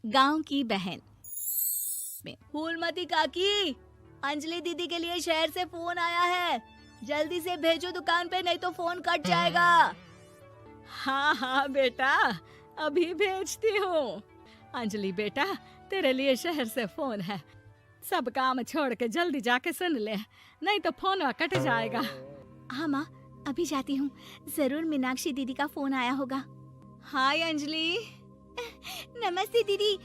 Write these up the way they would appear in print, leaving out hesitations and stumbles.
गांव की बहन में। फूलमती काकी, अंजलि दीदी के लिए शहर से फोन आया है, जल्दी से भेजो दुकान पे, नहीं तो फोन कट जाएगा। हाँ हाँ बेटा, अभी भेजती हूँ। अंजलि बेटा, तेरे लिए शहर से फोन है, सब काम छोड़ के जल्दी जाके सुन ले, नहीं तो फोन कट जाएगा। हाँ माँ, अभी जाती हूँ, जरूर मीनाक्षी दीदी का फोन आया होगा। हाय अंजलि। नमस्ते दीदी,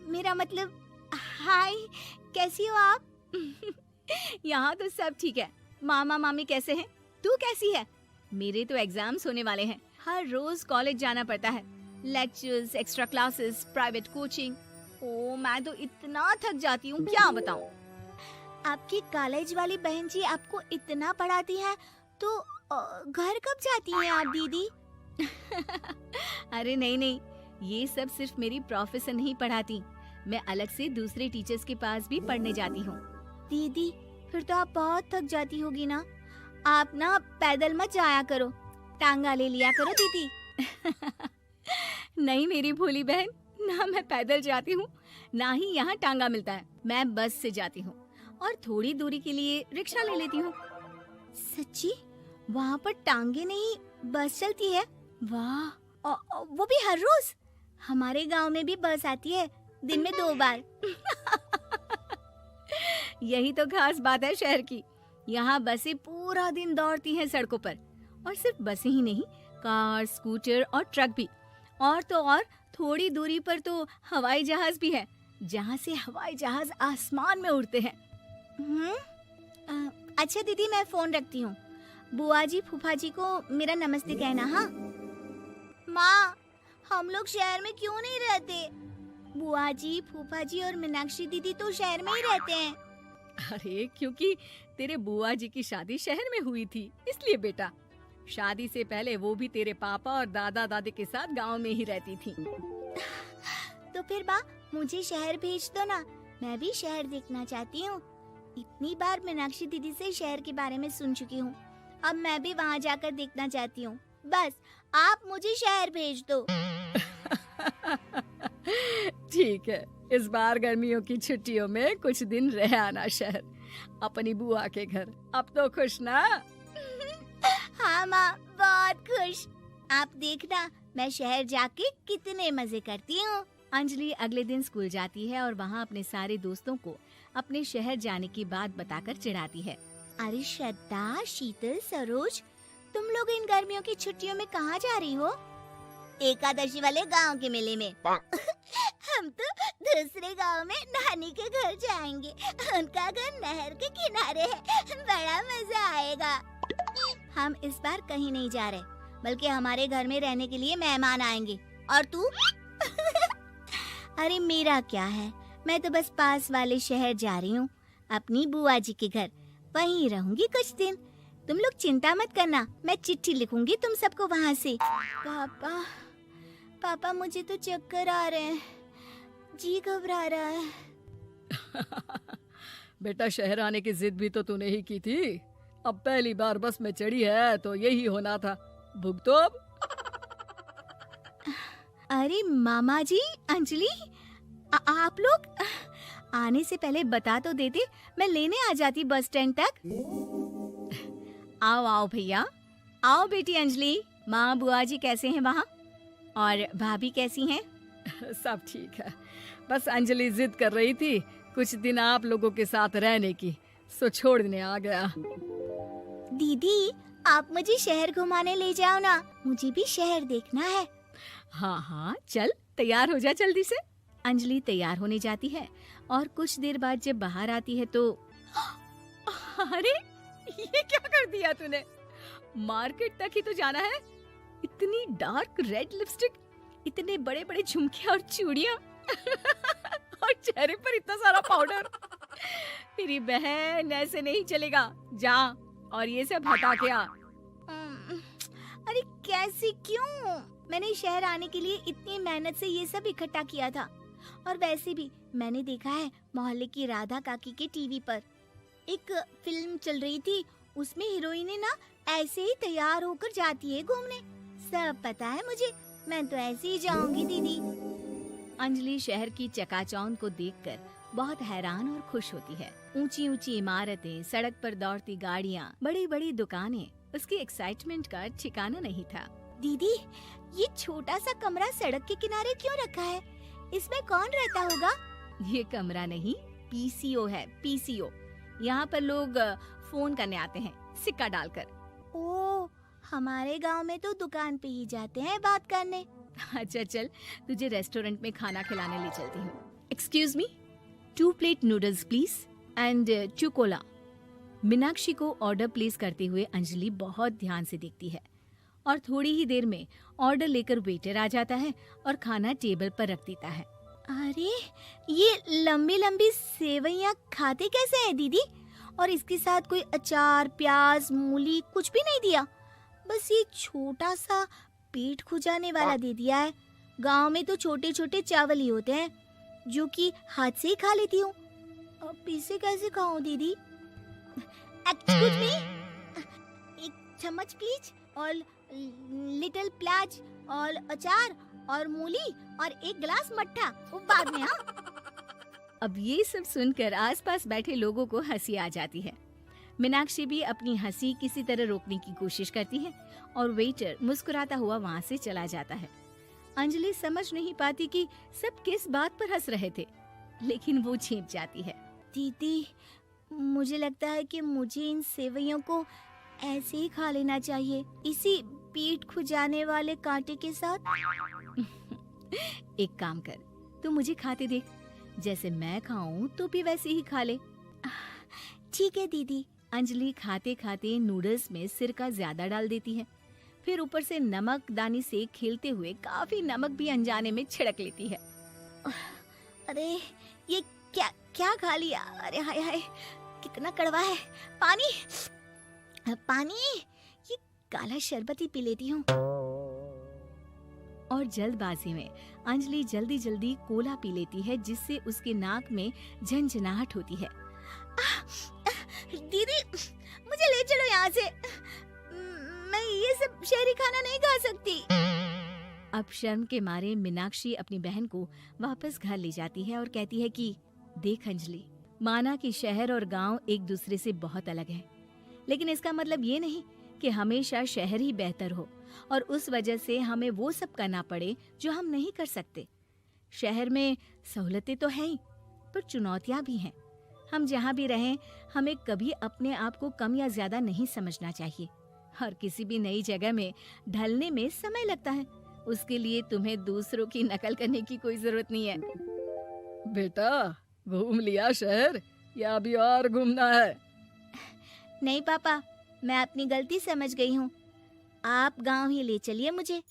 मेरा मतलब हाय, कैसी हो आप? यहाँ तो सब ठीक है। मामा मामी कैसे हैं? तू कैसी है? मेरे तो एग्जाम्स होने वाले हैं, हर रोज कॉलेज जाना पड़ता है, lectures, extra classes, private coaching. ओ मैं तो इतना थक जाती हूँ, क्या बताऊँ। आपकी कॉलेज वाली बहन जी आपको इतना पढ़ाती है, तो घर कब जाती हैं आप दीदी? अरे नहीं नहीं, ये सब सिर्फ मेरी प्रोफेसर नहीं पढ़ाती, मैं अलग से दूसरे टीचर्स के पास भी पढ़ने जाती हूँ। दीदी फिर तो आप बहुत थक जाती होगी ना, आप ना पैदल मत जाया करो, टांगा ले लिया करो दीदी। नहीं मेरी भोली बहन, ना मैं पैदल जाती हूँ, ना ही यहाँ टांगा मिलता है, मैं बस से जाती हूँ और थोड़ी दूरी के लिए रिक्शा ले लेती हूँ। सच्ची? वहाँ पर टांगे नहीं बस चलती है? वाह, वो भी हर रोज? हमारे गांव में भी बस आती है, दिन में 2 बार। यही तो खास बात है शहर की, यहाँ बसें पूरा दिन दौड़ती हैं सड़कों पर, और सिर्फ बसें ही नहीं, कार, स्कूटर और ट्रक भी, और तो और थोड़ी दूरी पर तो हवाई जहाज भी है, जहाँ से हवाई जहाज आसमान में उड़ते हैं। अच्छा दीदी, मैं फोन रखती हूँ, बुआ जी फूफा जी को मेरा नमस्ते कहना। हाँ माँ, हम लोग शहर में क्यों नहीं रहते? बुआ जी, फूफा जी और मीनाक्षी दीदी तो शहर में ही रहते हैं। अरे क्योंकि तेरे बुआ जी की शादी शहर में हुई थी, इसलिए बेटा। शादी से पहले वो भी तेरे पापा और दादा दादी के साथ गांव में ही रहती थी। तो फिर बा, मुझे शहर भेज दो ना, मैं भी शहर देखना चाहती हूँ। इतनी बार मीनाक्षी दीदी से शहर के बारे में सुन चुकी हूँ, अब मैं भी वहाँ जाकर देखना चाहती हूँ। बस आप मुझे शहर भेज दो। ठीक है, इस बार गर्मियों की छुट्टियों में कुछ दिन रह आना शहर, अपनी बुआ के घर। अब तो खुश ना? हाँ माँ, बहुत खुश। आप देखना मैं शहर जाके कितने मजे करती हूँ। अंजलि अगले दिन स्कूल जाती है और वहाँ अपने सारे दोस्तों को अपने शहर जाने की बात बताकर चिढ़ाती है। अरे श्रद्धा, शीतल, सरोज, तुम लोग इन गर्मियों की छुट्टियों में कहाँ जा रही हो? एकादशी वाले गांव के मेले में। हम तो दूसरे गांव में नानी के घर जाएंगे, उनका घर नहर के किनारे है, बड़ा मजा आएगा। हम इस बार कहीं नहीं जा रहे, बल्कि हमारे घर में रहने के लिए मेहमान आएंगे। और तू? अरे मेरा क्या है, मैं तो बस पास वाले शहर जा रही हूँ, अपनी बुआ जी के घर, वहीं रहूंगी कुछ दिन। तुम लोग चिंता मत करना, मैं चिट्ठी लिखूंगी तुम सबको वहाँ से। पापा मुझे तो चक्कर आ रहे हैं, जी घबरा रहा है। बेटा, शहर आने की जिद भी तो तूने ही की थी, अब पहली बार बस में चढ़ी है तो यही होना था, भुगतो अब। अरे मामा जी, अंजलि, आप लोग आने से पहले बता तो देते, मैं लेने आ जाती बस स्टैंड तक। आओ आओ भैया, आओ बेटी अंजलि। माँ बुआ जी कैसे हैं वहाँ, और भाभी कैसी हैं? सब ठीक है, बस अंजलि जिद कर रही थी कुछ दिन आप लोगों के साथ रहने की, सो छोड़ने आ गया। दीदी, आप मुझे शहर घुमाने ले जाओ ना, मुझे भी शहर देखना है। हाँ हाँ चल, तैयार हो जा जल्दी से। अंजलि तैयार होने जाती है और कुछ देर बाद जब बाहर आती है तो अरे ये क्या कर दिया तूने, मार्केट तक ही तो जाना है, इतनी डार्क रेड लिपस्टिक, इतने बड़े बड़े झुमके और चूड़ियां और चेहरे पर इतना सारा पाउडर। मेरी बहन, ऐसे नहीं चलेगा, जा और ये सब हटा के आ। अरे कैसे, क्यों? मैंने शहर आने के लिए इतनी मेहनत से ये सब इकट्ठा किया था, और वैसे भी मैंने देखा है मोहल्ले की राधा काकी के टीवी पर एक फिल्म चल रही थी, उसमें हीरोइनें ना ऐसे ही तैयार होकर जाती है घूमने। सब पता है मुझे, मैं तो ऐसे ही जाऊंगी दीदी। अंजलि शहर की चकाचौंध को देखकर बहुत हैरान और खुश होती है। ऊंची ऊंची इमारतें, सड़क पर दौड़ती गाड़ियाँ, बड़ी बड़ी दुकानें, उसकी एक्साइटमेंट का ठिकाना नहीं था। दीदी, ये छोटा सा कमरा सड़क के किनारे क्यों रखा है? इसमें कौन रहता होगा? ये कमरा नहीं, पीसीओ है, पीसीओ। यहाँ पर लोग फोन करने आते हैं, सिक्का डालकर। ओह, हमारे गांव में तो दुकान पे ही जाते हैं बात करने। अच्छा चल, तुझे रेस्टोरेंट में खाना खिलाने ले चलती हूँ। Excuse me, 2 plate noodles please and 2 Cola. Meenakshi को ऑर्डर प्लेस करते हुए अंजलि बहुत ध्यान से देखती है और थोड़ी ही देर में ऑर्डर लेकर वेटर आ जाता है और खाना टेबल पर रख देता है। अरे, ये लंबी लंबी सेवइयाँ खाते कैसे हैं दीदी? और इसके साथ कोई अचार, प्याज, मूली कुछ भी नहीं दिया, बस ये छोटा सा पेट खुजाने वाला दे दिया है। गांव में तो छोटे छोटे चावल ही होते हैं जो कि हाथ से ही खा लेती हूँ। अब इसे कैसे खाऊं दीदी? एक्सक्यूज मी, एक चम्मच प्लीज, और लिटिल प्याज और अचार और मूली और एक गिलास मट्ठा, वो बाद में। हाँ, अब ये सब सुनकर आसपास बैठे लोगों को हंसी आ जाती है। मीनाक्षी भी अपनी हंसी किसी तरह रोकने की कोशिश करती है और वेटर मुस्कुराता हुआ वहाँ से चला जाता है। अंजलि समझ नहीं पाती कि सब किस बात पर हंस रहे थे, लेकिन वो छिप जाती है। दीदी, मुझे लगता है कि मुझे इन सेवइयों को ऐसे ही खा लेना चाहिए, इसी पेट खुजाने वाले कांटे के साथ। एक काम कर, तू मुझे खाते देख, जैसे मैं खाऊं तो भी वैसे ही खा ले। ठीक है दीदी। अंजलि खाते खाते नूडल्स में सिरका ज्यादा डाल देती है, फिर ऊपर से नमक दानी से खेलते हुए काफी नमक भी अनजाने में छिड़क लेती है। अरे, ये क्या क्या खा लिया? अरे हाय हाय, कितना कड़वा है। पानी पानी, ये काला शरबत ही पी लेती हूँ। और जल्दबाजी में अंजलि जल्दी जल्दी कोला पी लेती है, जिससे उसके नाक में झंझनाहट होती है। दीदी, मुझे ले चलो यहाँ से। मैं ये सब शहरी खाना नहीं खा सकती। अब शर्म के मारे मीनाक्षी अपनी बहन को वापस घर ले जाती है और कहती है कि देख अंजलि, माना कि शहर और गांव एक दूसरे से बहुत अलग है, लेकिन इसका मतलब ये नहीं कि हमेशा शहर ही बेहतर हो और उस वजह से हमें वो सब करना पड़े जो हम नहीं कर सकते। शहर में सहूलतें तो हैं ही, पर चुनौतियां भी हैं। हम जहाँ भी रहें, हमें कभी अपने आप को कम या ज्यादा नहीं समझना चाहिए। और किसी भी नई जगह में ढलने में समय लगता है, उसके लिए तुम्हें दूसरों की नकल करने की कोई जरूरत नहीं है। बेटा, घूम लिया शहर या अभी और घूमना है? नहीं पापा, मैं अपनी गलती समझ गई हूँ। आप गांव ही ले चलिए मुझे।